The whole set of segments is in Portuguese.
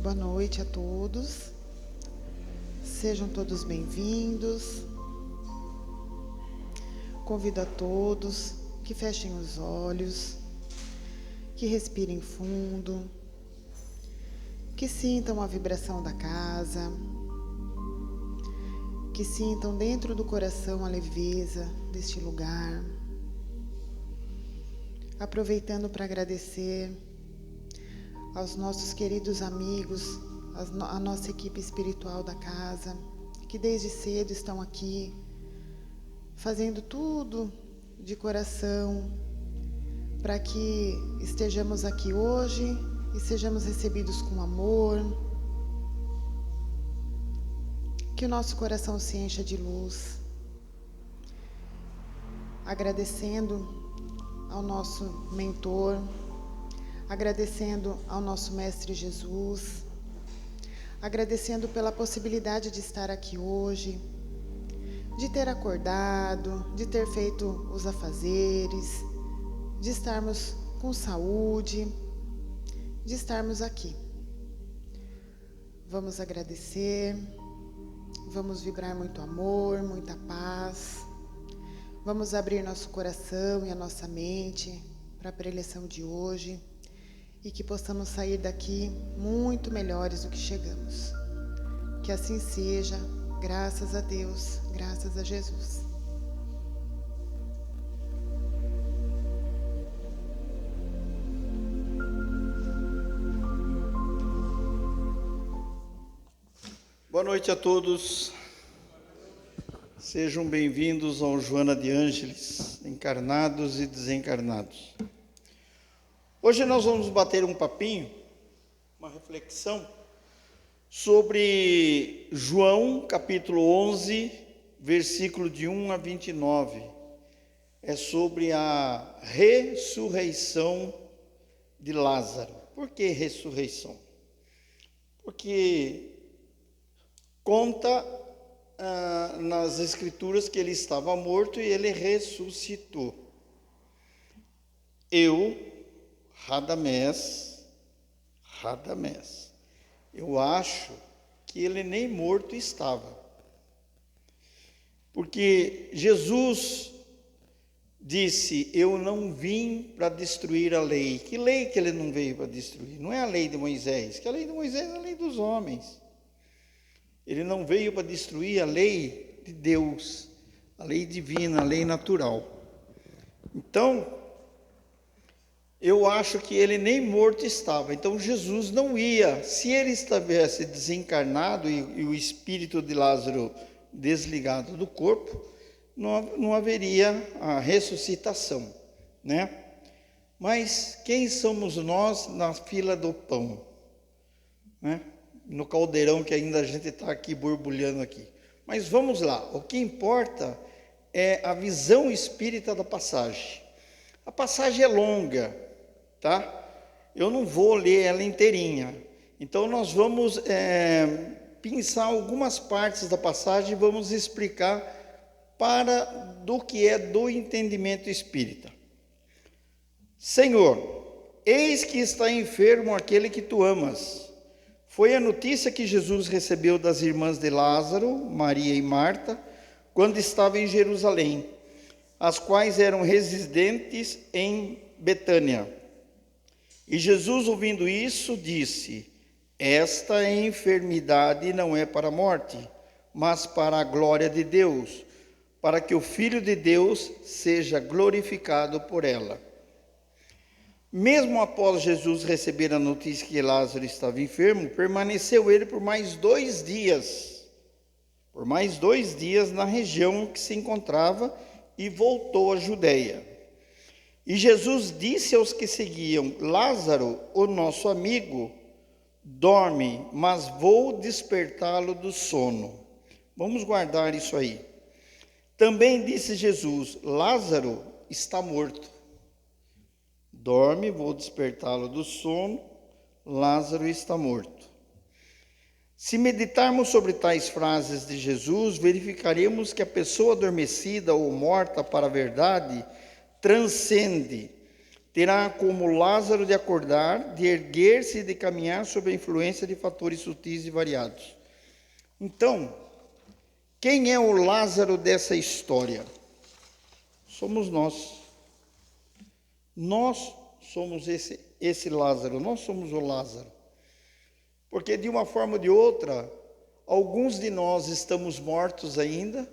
Boa noite a todos. Sejam todos bem-vindos. Convido a todos que fechem os olhos, que respirem fundo, que sintam a vibração da casa, que sintam dentro do coração a leveza deste lugar. Aproveitando para agradecer aos nossos queridos amigos, a nossa equipe espiritual da casa, que desde cedo estão aqui, fazendo tudo de coração, para que estejamos aqui hoje e sejamos recebidos com amor, que o nosso coração se encha de luz. Agradecendo ao nosso mentor, agradecendo ao nosso Mestre Jesus, agradecendo pela possibilidade de estar aqui hoje, de ter acordado, de ter feito os afazeres, de estarmos com saúde, de estarmos aqui. Vamos agradecer, vamos vibrar muito amor, muita paz, vamos abrir nosso coração e a nossa mente para a preleção de hoje e que possamos sair daqui muito melhores do que chegamos. Que assim seja, graças a Deus, graças a Jesus. Boa noite a todos. Sejam bem-vindos ao Joana de Ângeles, encarnados e desencarnados. Hoje nós vamos bater um papinho, uma reflexão, sobre João, capítulo 11, versículo de 1 a 29. É sobre a ressurreição de Lázaro. Por que ressurreição? Porque conta nas Escrituras que ele estava morto e ele ressuscitou. Radamés, eu acho que ele nem morto estava. Porque Jesus disse, eu não vim para destruir a lei. Que lei que ele não veio para destruir? Não é a lei de Moisés, que a lei de Moisés é a lei dos homens. Ele não veio para destruir a lei de Deus, a lei divina, a lei natural. Então, eu acho que ele nem morto estava. Então, Jesus não ia. Se ele estivesse desencarnado e o espírito de Lázaro desligado do corpo, não haveria a ressuscitação, né? Mas quem somos nós na fila do pão, né? No caldeirão que ainda a gente está aqui borbulhando aqui. Mas vamos lá, o que importa é a visão espírita da passagem. A passagem é longa, tá? Eu não vou ler ela inteirinha. Então nós vamos pensar algumas partes da passagem e vamos explicar do que é do entendimento espírita. Senhor, eis que está enfermo aquele que tu amas. Foi a notícia que Jesus recebeu das irmãs de Lázaro, Maria e Marta, quando estava em Jerusalém, as quais eram residentes em Betânia. E Jesus, ouvindo isso, disse, esta enfermidade não é para a morte, mas para a glória de Deus, para que o Filho de Deus seja glorificado por ela. Mesmo após Jesus receber a notícia que Lázaro estava enfermo, permaneceu ele por mais 2 dias. Por mais 2 dias na região que se encontrava e voltou à Judeia. E Jesus disse aos que seguiam, Lázaro, o nosso amigo, dorme, mas vou despertá-lo do sono. Vamos guardar isso aí. Também disse Jesus, Lázaro está morto. Dorme, vou despertá-lo do sono, Lázaro está morto. Se meditarmos sobre tais frases de Jesus, verificaremos que a pessoa adormecida ou morta para a verdade transcende terá como Lázaro de acordar, de erguer-se e de caminhar sob a influência de fatores sutis e variados. Então, quem é o Lázaro dessa história? Somos nós. Nós somos esse Lázaro, nós somos o Lázaro. Porque de uma forma ou de outra, alguns de nós estamos mortos ainda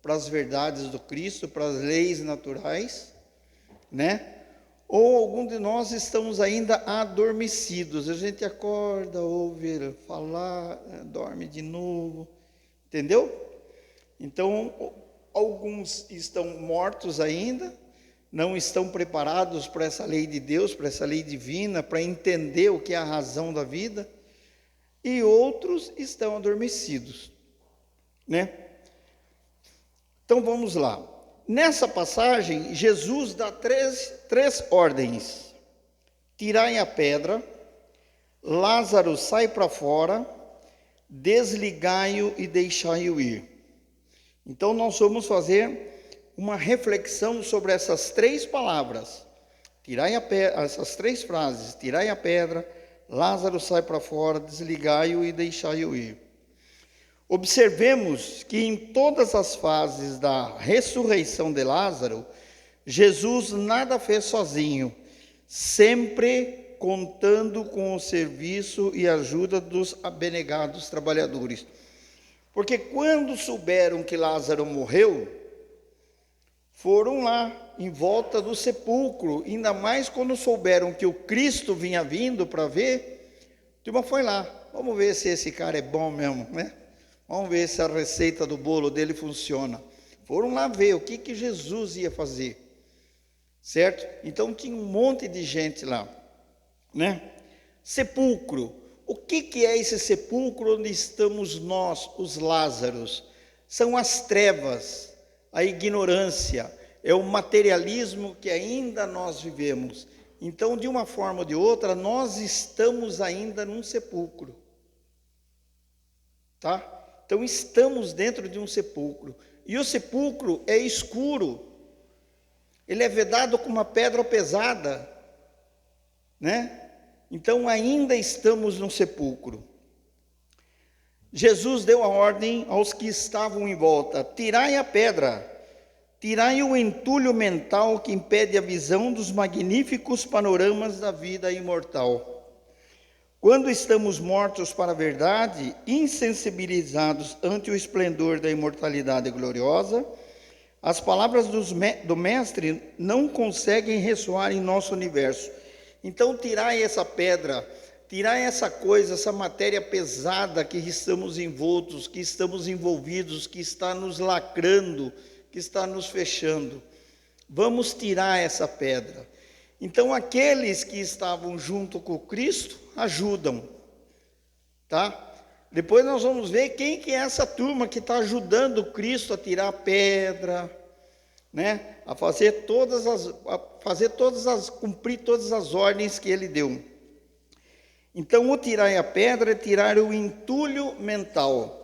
para as verdades do Cristo, para as leis naturais, né? Ou algum de nós estamos ainda adormecidos. A gente acorda, ouve falar, dorme de novo, entendeu? Então, alguns estão mortos ainda, não estão preparados para essa lei de Deus, para essa lei divina, para entender o que é a razão da vida, e outros estão adormecidos, né? Então vamos lá. Nessa passagem, Jesus dá três ordens: tirai a pedra, Lázaro sai para fora, desligai-o e deixai-o ir. Então nós vamos fazer uma reflexão sobre essas três palavras, essas três frases: tirai a pedra, Lázaro sai para fora, desligai-o e deixai-o ir. Observemos que em todas as fases da ressurreição de Lázaro, Jesus nada fez sozinho, sempre contando com o serviço e ajuda dos abnegados trabalhadores. Porque quando souberam que Lázaro morreu, foram lá em volta do sepulcro, ainda mais quando souberam que o Cristo vinha vindo para ver, a turma foi lá, vamos ver se esse cara é bom mesmo, né? Vamos ver se a receita do bolo dele funciona. Foram lá ver o que Jesus ia fazer, certo? Então tinha um monte de gente lá, né? Sepulcro. O que é esse sepulcro onde estamos nós, os Lázaros? São as trevas, a ignorância, é o materialismo que ainda nós vivemos. Então, de uma forma ou de outra, nós estamos ainda num sepulcro, tá? Então, estamos dentro de um sepulcro. E o sepulcro é escuro. Ele é vedado com uma pedra pesada, né? Então, ainda estamos no sepulcro. Jesus deu a ordem aos que estavam em volta: tirai a pedra, tirai o entulho mental que impede a visão dos magníficos panoramas da vida imortal. Quando estamos mortos para a verdade, insensibilizados ante o esplendor da imortalidade gloriosa, as palavras do Mestre não conseguem ressoar em nosso universo. Então, tirai essa pedra, tirai essa coisa, essa matéria pesada que estamos envoltos, que estamos envolvidos, que está nos lacrando, que está nos fechando. Vamos tirar essa pedra. Então, aqueles que estavam junto com Cristo ajudam, tá? Depois nós vamos ver quem que é essa turma que está ajudando Cristo a tirar a pedra, né? A cumprir todas as ordens que ele deu. Então, o tirar a pedra é tirar o entulho mental.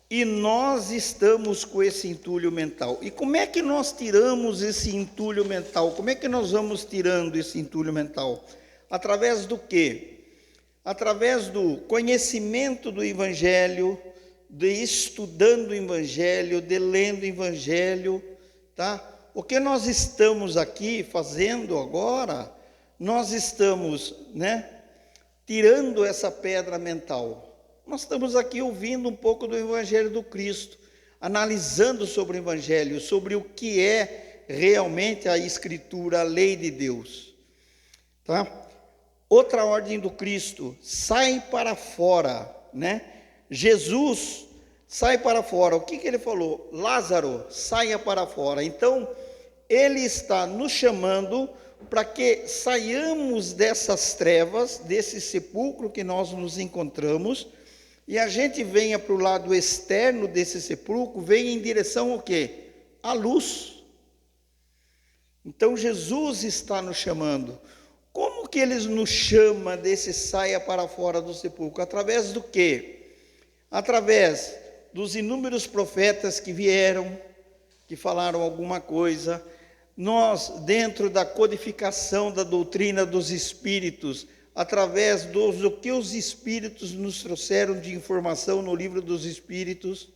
E nós estamos com esse entulho mental. E como é que nós tiramos esse entulho mental? Como é que nós vamos tirando esse entulho mental? Através do quê? Através do conhecimento do Evangelho, de estudando o Evangelho, de lendo o Evangelho, tá? O que nós estamos aqui fazendo agora, nós estamos, né, tirando essa pedra mental. Nós estamos aqui ouvindo um pouco do Evangelho do Cristo, analisando sobre o Evangelho, sobre o que é realmente a Escritura, a lei de Deus. Tá? Outra ordem do Cristo: sai para fora, né? Jesus sai para fora. O que ele falou? Lázaro, saia para fora. Então, ele está nos chamando para que saiamos dessas trevas, desse sepulcro que nós nos encontramos, e a gente venha para o lado externo desse sepulcro, venha em direção ao quê? À luz. Então Jesus está nos chamando. Como que ele nos chama desse saia para fora do sepulcro? Através do quê? Através dos inúmeros profetas que vieram, que falaram alguma coisa, nós, dentro da codificação da doutrina dos Espíritos, através do que os Espíritos nos trouxeram de informação no livro dos Espíritos,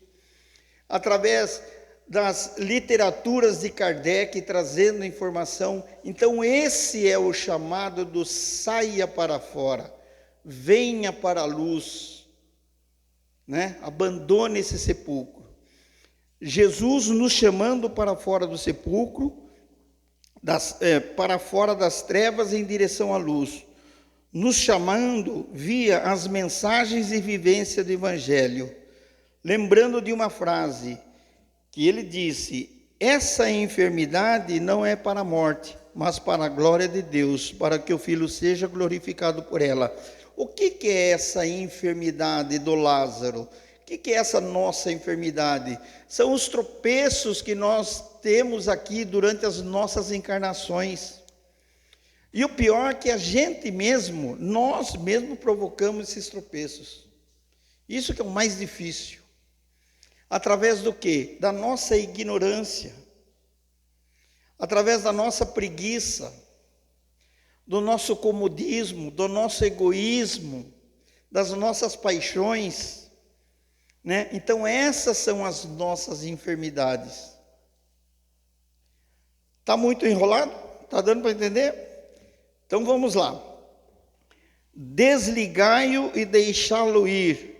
através das literaturas de Kardec trazendo informação. Então esse é o chamado do saia para fora, venha para a luz, né? Abandone esse sepulcro. Jesus nos chamando para fora do sepulcro, para fora das trevas em direção à luz, nos chamando via as mensagens e vivência do Evangelho, lembrando de uma frase que ele disse: essa enfermidade não é para a morte, mas para a glória de Deus, para que o Filho seja glorificado por ela. O que é essa enfermidade do Lázaro? O que é essa nossa enfermidade? São os tropeços que nós temos aqui durante as nossas encarnações. E o pior é que a gente mesmo, nós mesmo provocamos esses tropeços. Isso que é o mais difícil. Através do quê? Da nossa ignorância, através da nossa preguiça, do nosso comodismo, do nosso egoísmo, das nossas paixões, né? Então essas são as nossas enfermidades. Está muito enrolado? Está dando para entender? Então vamos lá. Desligai-o e deixá-lo ir,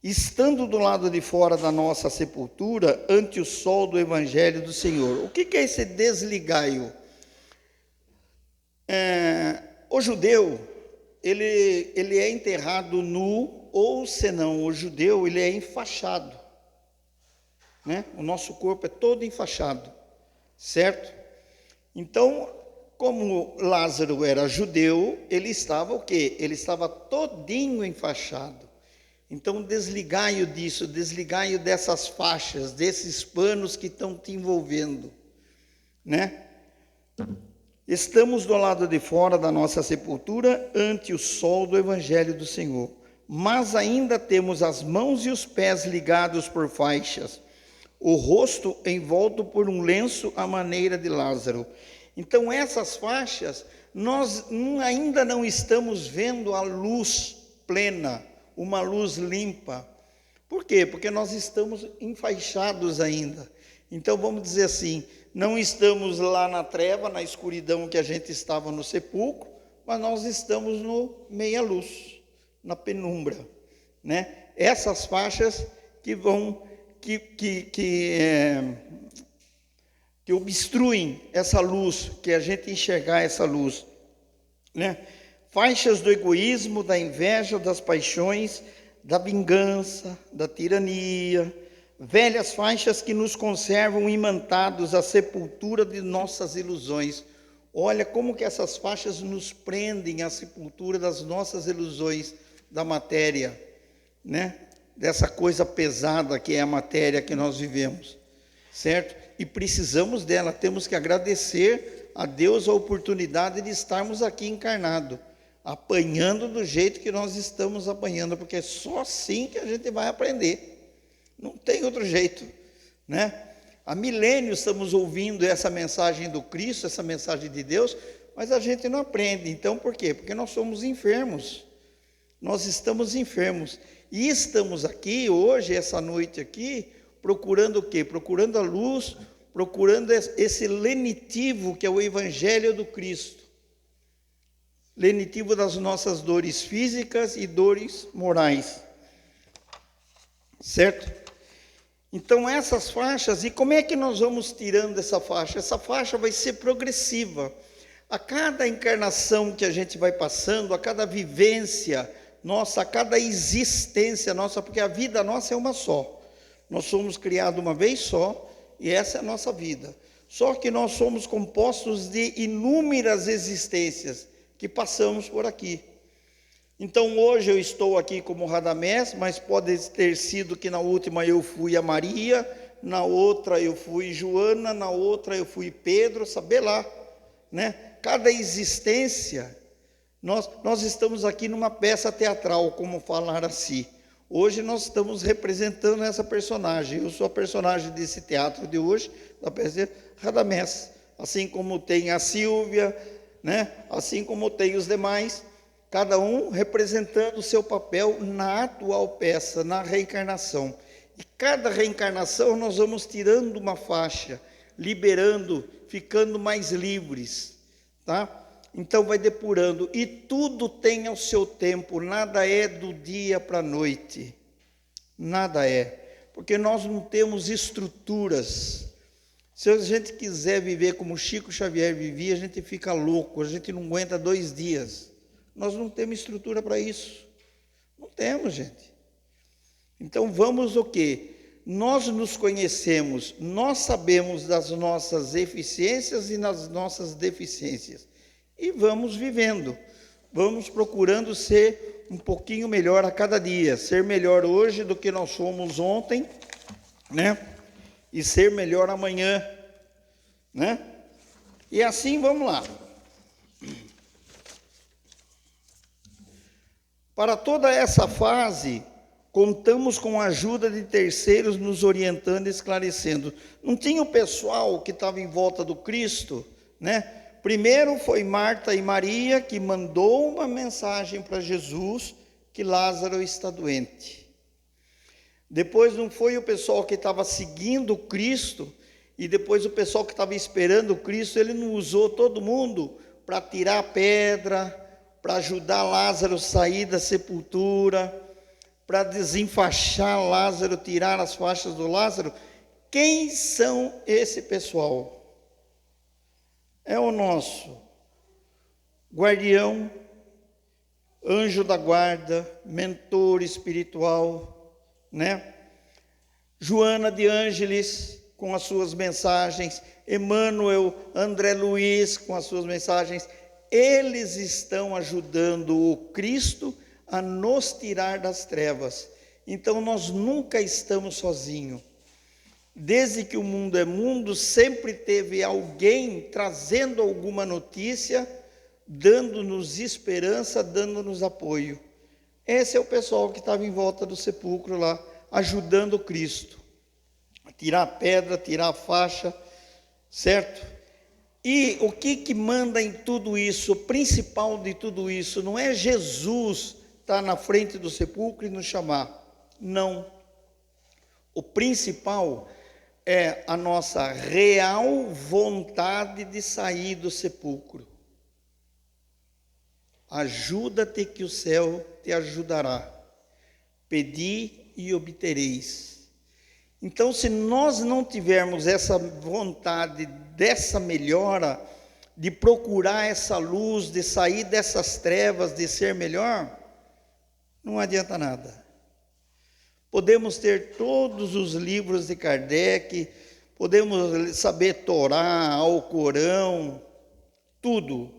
estando do lado de fora da nossa sepultura, ante o sol do Evangelho do Senhor. O que é esse desligai-o? O judeu, ele é enterrado nu, ou senão, o judeu, ele é enfaixado, né? O nosso corpo é todo enfaixado, certo? Então, como Lázaro era judeu, ele estava o quê? Ele estava todinho enfaixado. Então, desligai-o disso, desligai-o dessas faixas, desses panos que estão te envolvendo, né? Estamos do lado de fora da nossa sepultura, ante o sol do Evangelho do Senhor, mas ainda temos as mãos e os pés ligados por faixas, o rosto envolto por um lenço à maneira de Lázaro. Então, essas faixas, nós ainda não estamos vendo a luz plena, uma luz limpa. Por quê? Porque nós estamos enfaixados ainda. Então, vamos dizer assim, não estamos lá na treva, na escuridão que a gente estava no sepulcro, mas nós estamos no meia-luz, na penumbra, né? Essas faixas que vão, que obstruem essa luz, que a gente enxergar essa luz, né? Faixas do egoísmo, da inveja, das paixões, da vingança, da tirania, velhas faixas que nos conservam imantados à sepultura de nossas ilusões. Olha como que essas faixas nos prendem à sepultura das nossas ilusões, da matéria, né? Dessa coisa pesada que é a matéria que nós vivemos, certo? E precisamos dela, temos que agradecer a Deus a oportunidade de estarmos aqui encarnados, apanhando do jeito que nós estamos apanhando, porque é só assim que a gente vai aprender, não tem outro jeito, né? Há milênios estamos ouvindo essa mensagem do Cristo, essa mensagem de Deus, mas a gente não aprende. Então por quê? Porque nós somos enfermos, nós estamos enfermos, e estamos aqui hoje, essa noite aqui, procurando o quê? Procurando a luz, procurando esse lenitivo que é o Evangelho do Cristo, lenitivo das nossas dores físicas e dores morais, certo? Então essas faixas, e como é que nós vamos tirando essa faixa? Essa faixa vai ser progressiva, a cada encarnação que a gente vai passando, a cada vivência nossa, a cada existência nossa, porque a vida nossa é uma só, nós somos criados uma vez só, e essa é a nossa vida, só que nós somos compostos de inúmeras existências, que passamos por aqui. Então hoje eu estou aqui como Radamés, mas pode ter sido que na última eu fui a Maria, na outra eu fui Joana, na outra eu fui Pedro, saber lá, né? Cada existência, nós estamos aqui numa peça teatral, como falar assim. Hoje nós estamos representando essa personagem, eu sou a personagem desse teatro de hoje, da peça Radamés. assim como tem a Silvia, né? Assim como tem os demais, cada um representando o seu papel na atual peça, na reencarnação. E cada reencarnação nós vamos tirando uma faixa, liberando, ficando mais livres, tá? Então vai depurando, e tudo tem ao seu tempo, nada é do dia para a noite, nada é, porque nós não temos estruturas. Se a gente quiser viver como Chico Xavier vivia, a gente fica louco, a gente não aguenta 2 dias. Nós não temos estrutura para isso. Não temos, gente. Então vamos o quê? Nós nos conhecemos, nós sabemos das nossas eficiências e das nossas deficiências. E vamos vivendo, vamos procurando ser um pouquinho melhor a cada dia. Ser melhor hoje do que nós fomos ontem, né? E ser melhor amanhã, né? E assim vamos lá. Para toda essa fase, contamos com a ajuda de terceiros nos orientando e esclarecendo. Não tinha o pessoal que estava em volta do Cristo, né? Primeiro foi Marta e Maria que mandou uma mensagem para Jesus que Lázaro está doente. Depois não foi o pessoal que estava seguindo o Cristo, e depois o pessoal que estava esperando o Cristo, ele não usou todo mundo para tirar a pedra, para ajudar Lázaro a sair da sepultura, para desenfaixar Lázaro, tirar as faixas do Lázaro. Quem são esse pessoal? É o nosso guardião, anjo da guarda, mentor espiritual, né? Joana de Ângeles com as suas mensagens, Emmanuel, André Luiz com as suas mensagens. Eles estão ajudando o Cristo a nos tirar das trevas. Então nós nunca estamos sozinhos. Desde que o mundo é mundo, sempre teve alguém trazendo alguma notícia, dando-nos esperança, dando-nos apoio. Esse é o pessoal que estava em volta do sepulcro lá, ajudando o Cristo a tirar a pedra, tirar a faixa, certo? E o que manda em tudo isso, o principal de tudo isso, não é Jesus estar na frente do sepulcro e nos chamar. Não. O principal é a nossa real vontade de sair do sepulcro. Ajuda-te que o céu te ajudará. Pedi e obtereis. Então, se nós não tivermos essa vontade dessa melhora, de procurar essa luz, de sair dessas trevas, de ser melhor, não adianta nada. Podemos ter todos os livros de Kardec, podemos saber Torá, Alcorão, tudo.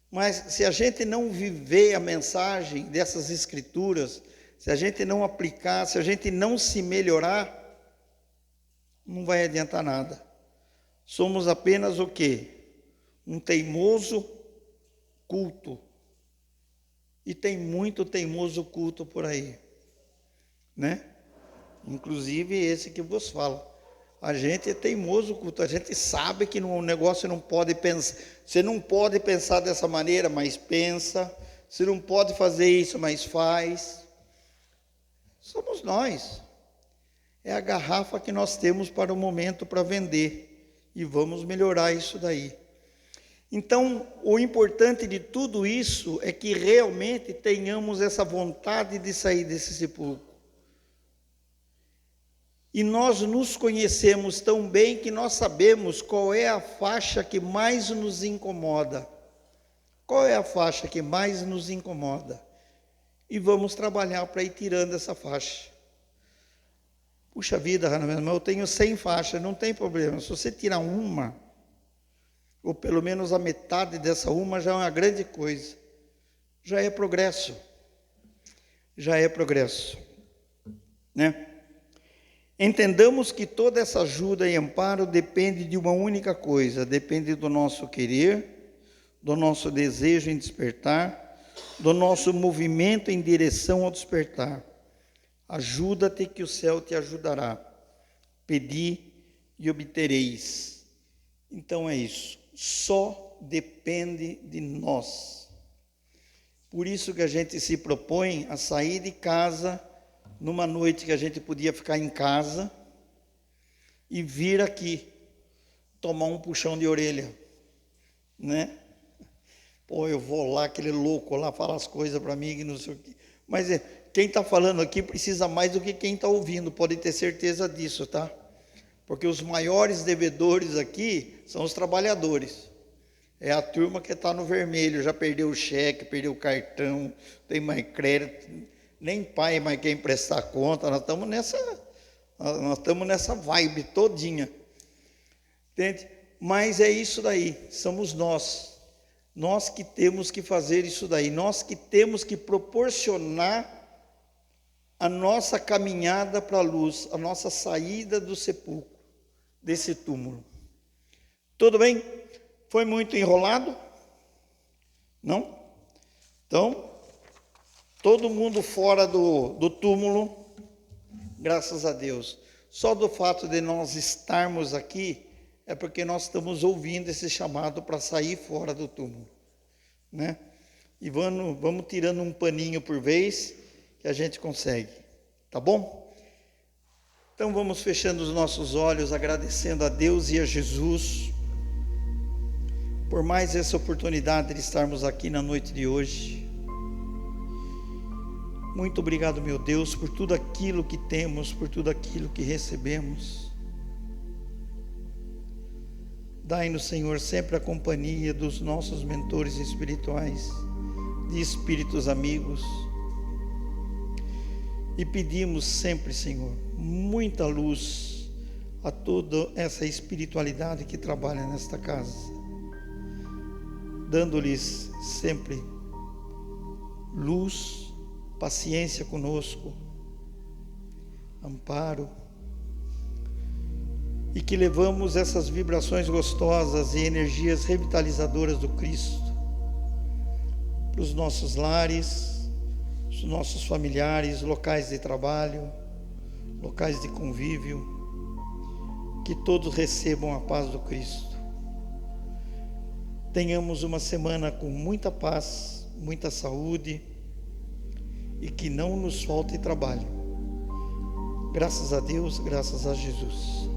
Mas se a gente não viver a mensagem dessas escrituras, se a gente não aplicar, se a gente não se melhorar, não vai adiantar nada. Somos apenas o quê? Um teimoso culto. E tem muito teimoso culto por aí, né? Inclusive esse que vos falo. A gente é teimoso culto, a gente sabe que no negócio não pode pensar, você não pode pensar dessa maneira, mas pensa, você não pode fazer isso, mas faz. Somos nós. É a garrafa que nós temos para o momento para vender, e vamos melhorar isso daí. Então, o importante de tudo isso é que realmente tenhamos essa vontade de sair desse sepulcro. E nós nos conhecemos tão bem que nós sabemos qual é a faixa que mais nos incomoda. Qual é a faixa que mais nos incomoda? E vamos trabalhar para ir tirando essa faixa. Puxa vida, Ana, eu tenho 100 faixas, não tem problema. Se você tirar uma, ou pelo menos a metade dessa uma, já é uma grande coisa. Já é progresso. Já é progresso. Né? Entendamos que toda essa ajuda e amparo depende de uma única coisa, depende do nosso querer, do nosso desejo em despertar, do nosso movimento em direção ao despertar. Ajuda-te que o céu te ajudará. Pedi e obtereis. Então é isso, só depende de nós. Por isso que a gente se propõe a sair de casa numa noite que a gente podia ficar em casa e vir aqui tomar um puxão de orelha, né? Pô, eu vou lá, aquele louco lá fala as coisas para mim que não sei o quê. Mas quem está falando aqui precisa mais do que quem está ouvindo, pode ter certeza disso, tá? Porque os maiores devedores aqui são os trabalhadores. É a turma que está no vermelho, já perdeu o cheque, perdeu o cartão, não tem mais crédito, nem pai mais quer emprestar conta. Nós estamos nessa vibe todinha, entende? Mas é isso daí, somos nós que temos que fazer isso daí, nós que temos que proporcionar a nossa caminhada para a luz, a nossa saída do sepulcro, desse túmulo. Tudo bem? Foi muito enrolado? Não? Então, todo mundo fora do túmulo, graças a Deus. Só do fato de nós estarmos aqui, é porque nós estamos ouvindo esse chamado para sair fora do túmulo, né? E vamos tirando um paninho por vez, que a gente consegue, tá bom? Então vamos fechando os nossos olhos, agradecendo a Deus e a Jesus por mais essa oportunidade de estarmos aqui na noite de hoje. Muito obrigado, meu Deus, por tudo aquilo que temos, por tudo aquilo que recebemos. Dai-nos, Senhor, sempre a companhia dos nossos mentores espirituais, de espíritos amigos. E pedimos sempre, Senhor, muita luz a toda essa espiritualidade que trabalha nesta casa, dando-lhes sempre luz, paciência conosco, amparo, e que levamos essas vibrações gostosas e energias revitalizadoras do Cristo para os nossos lares, os nossos familiares, locais de trabalho, locais de convívio, que todos recebam a paz do Cristo. Tenhamos uma semana com muita paz, muita saúde e que não nos falte trabalho. Graças a Deus, graças a Jesus.